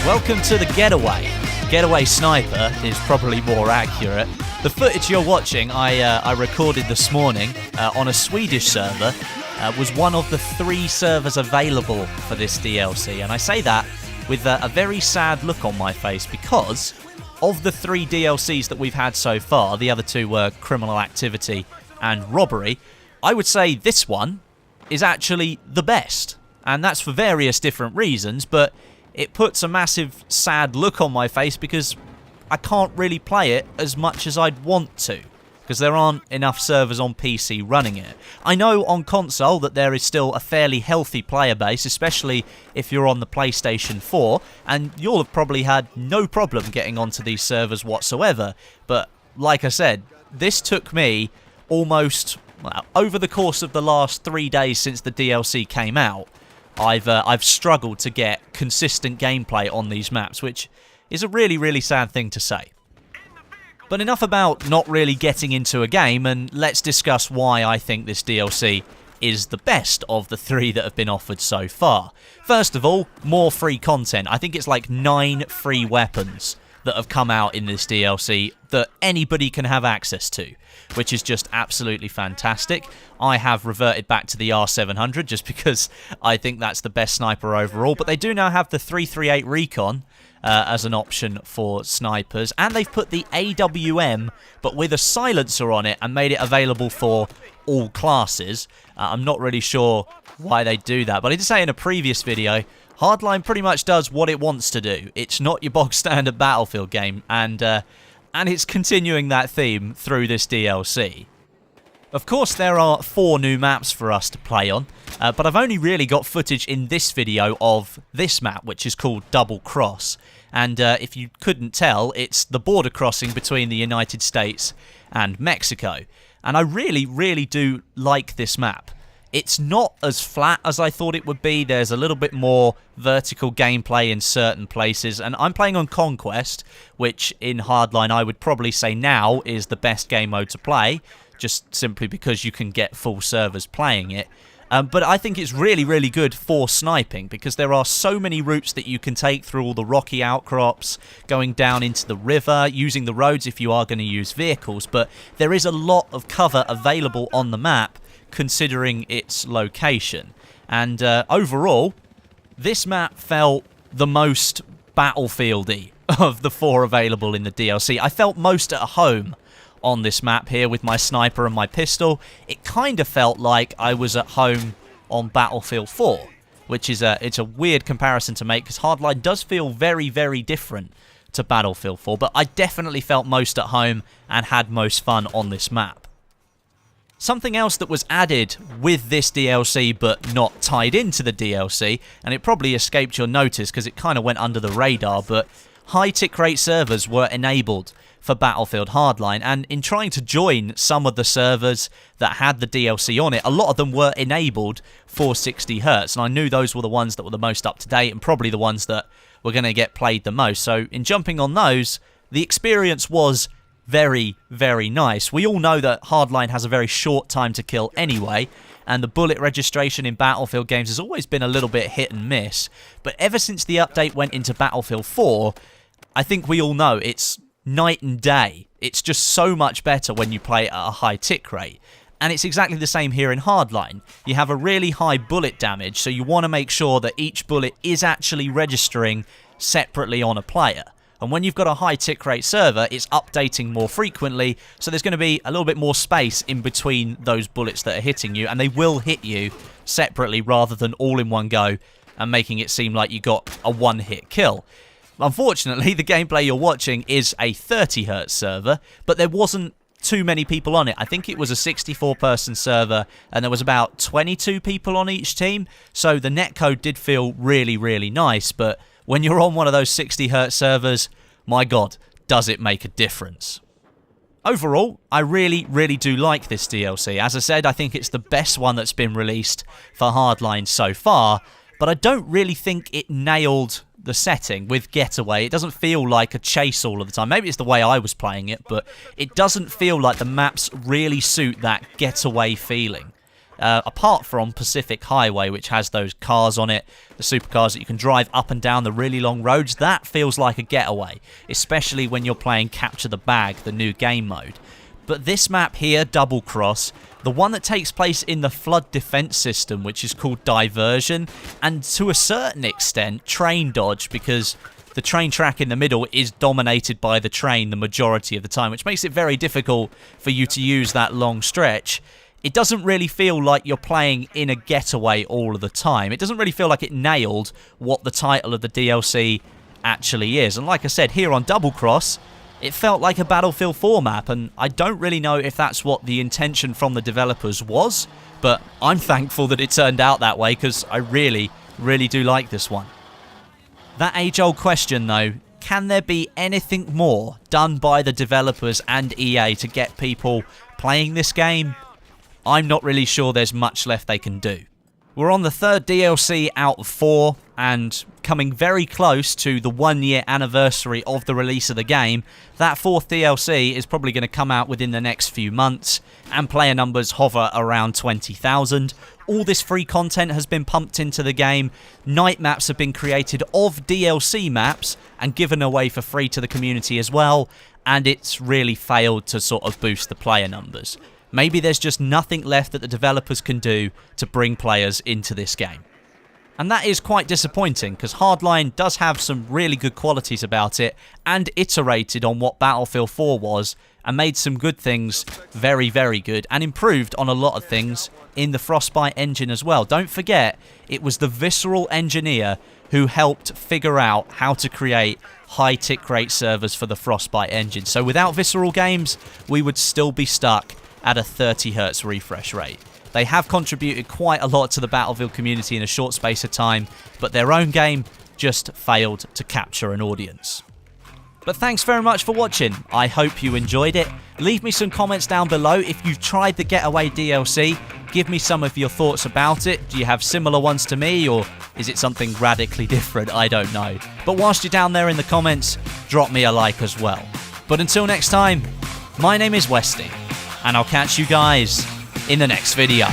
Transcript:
Welcome to the Getaway. Getaway Sniper is probably more accurate. The footage you're watching, I recorded this morning on a Swedish server, was one of the 3 servers available for this DLC. And I say that with a very sad look on my face because of the 3 DLCs that we've had so far, the other 2 were Criminal Activity and Robbery, I would say this one is actually the best. And that's for various different reasons, but it puts a massive sad look on my face because I can't really play it as much as I'd want to, because there aren't enough servers on PC running it. I know on console that there is still a fairly healthy player base, especially if you're on the PlayStation 4, and you'll have probably had no problem getting onto these servers whatsoever. But like I said, this took me almost, well, over the course of the last 3 days since the DLC came out, I've struggled to get consistent gameplay on these maps, which is a really, really sad thing to say. But enough about not really getting into a game, and let's discuss why I think this DLC is the best of the 3 that have been offered so far. First of all, more free content. I think it's like 9 free weapons that have come out in this DLC that anybody can have access to, which is just absolutely fantastic. I have reverted back to the R700 just because I think that's the best sniper overall, but they do now have the 338 Recon as an option for snipers, and they've put the AWM but with a silencer on it and made it available for all classes. I'm not really sure why they do that, but I did say in a previous video, Hardline pretty much does what it wants to do. It's not your bog standard Battlefield game, and it's continuing that theme through this DLC. Of course, there are 4 new maps for us to play on, but I've only really got footage in this video of this map, which is called Double Cross. And if you couldn't tell, it's the border crossing between the United States and Mexico. And I really, really do like this map. It's not as flat as I thought it would be. There's a little bit more vertical gameplay in certain places. And I'm playing on Conquest, which in Hardline I would probably say now is the best game mode to play, just simply because you can get full servers playing it. But I think it's really, really good for sniping because there are so many routes that you can take through all the rocky outcrops, going down into the river, using the roads if you are going to use vehicles. But there is a lot of cover available on the map considering its location. And overall, this map felt the most Battlefield-y of the 4 available in the DLC. I felt most at home on this map here with my sniper and my pistol. It kind of felt like I was at home on Battlefield 4, which is it's a weird comparison to make because Hardline does feel very, very different to Battlefield 4, but I definitely felt most at home and had most fun on this map. Something else that was added with this DLC but not tied into the DLC, and it probably escaped your notice because it kind of went under the radar, but high tick rate servers were enabled for Battlefield Hardline, and in trying to join some of the servers that had the DLC on it, a lot of them were enabled for 60Hz, and I knew those were the ones that were the most up to date and probably the ones that were going to get played the most. So in jumping on those, the experience was very, very nice. We all know that Hardline has a very short time to kill anyway, and the bullet registration in Battlefield games has always been a little bit hit and miss, but ever since the update went into Battlefield 4, I think we all know it's night and day. It's just so much better when you play at a high tick rate. And it's exactly the same here in Hardline. You have a really high bullet damage, so you want to make sure that each bullet is actually registering separately on a player. And when you've got a high tick rate server, it's updating more frequently, so there's going to be a little bit more space in between those bullets that are hitting you, and they will hit you separately rather than all in one go and making it seem like you got a one-hit kill. Unfortunately, the gameplay you're watching is a 30Hz server, but there wasn't too many people on it. I think it was a 64-person server, and there was about 22 people on each team, so the netcode did feel really, really nice, but when you're on one of those 60Hz servers, my god, does it make a difference. Overall, I really, really do like this DLC. As I said, I think it's the best one that's been released for Hardline so far, but I don't really think it nailed the setting with Getaway. It doesn't feel like a chase all of the time. Maybe it's the way I was playing it, but it doesn't feel like the maps really suit that Getaway feeling. apart from Pacific Highway, which has those cars on it, the supercars that you can drive up and down the really long roads. That feels like a Getaway, especially when you're playing Capture the Bag, the new game mode. But this map here, Double Cross, the one that takes place in the flood defense system, which is called Diversion, and to a certain extent, Train Dodge, because the train track in the middle is dominated by the train the majority of the time, which makes it very difficult for you to use that long stretch. It doesn't really feel like you're playing in a Getaway all of the time. It doesn't really feel like it nailed what the title of the DLC actually is. And like I said, here on Double Cross, it felt like a Battlefield 4 map, and I don't really know if that's what the intention from the developers was, but I'm thankful that it turned out that way because I really, really do like this one. That age-old question though, can there be anything more done by the developers and EA to get people playing this game? I'm not really sure there's much left they can do. We're on the third DLC out of 4, and coming very close to the 1-year anniversary of the release of the game. That 4th DLC is probably going to come out within the next few months, and player numbers hover around 20,000. All this free content has been pumped into the game. Night maps have been created of DLC maps and given away for free to the community as well, and it's really failed to sort of boost the player numbers. Maybe there's just nothing left that the developers can do to bring players into this game. And that is quite disappointing, because Hardline does have some really good qualities about it, and iterated on what Battlefield 4 was, and made some good things very, very good, and improved on a lot of things in the Frostbite engine as well. Don't forget, it was the Visceral engineer who helped figure out how to create high tick rate servers for the Frostbite engine. So without Visceral Games, we would still be stuck at a 30 Hz refresh rate. They have contributed quite a lot to the Battlefield community in a short space of time, but their own game just failed to capture an audience. But thanks very much for watching. I hope you enjoyed it. Leave me some comments down below if you've tried the Getaway DLC. Give me some of your thoughts about it. Do you have similar ones to me, or is it something radically different? I don't know. But whilst you're down there in the comments, drop me a like as well. But until next time, my name is Westy, and I'll catch you guys in the next video.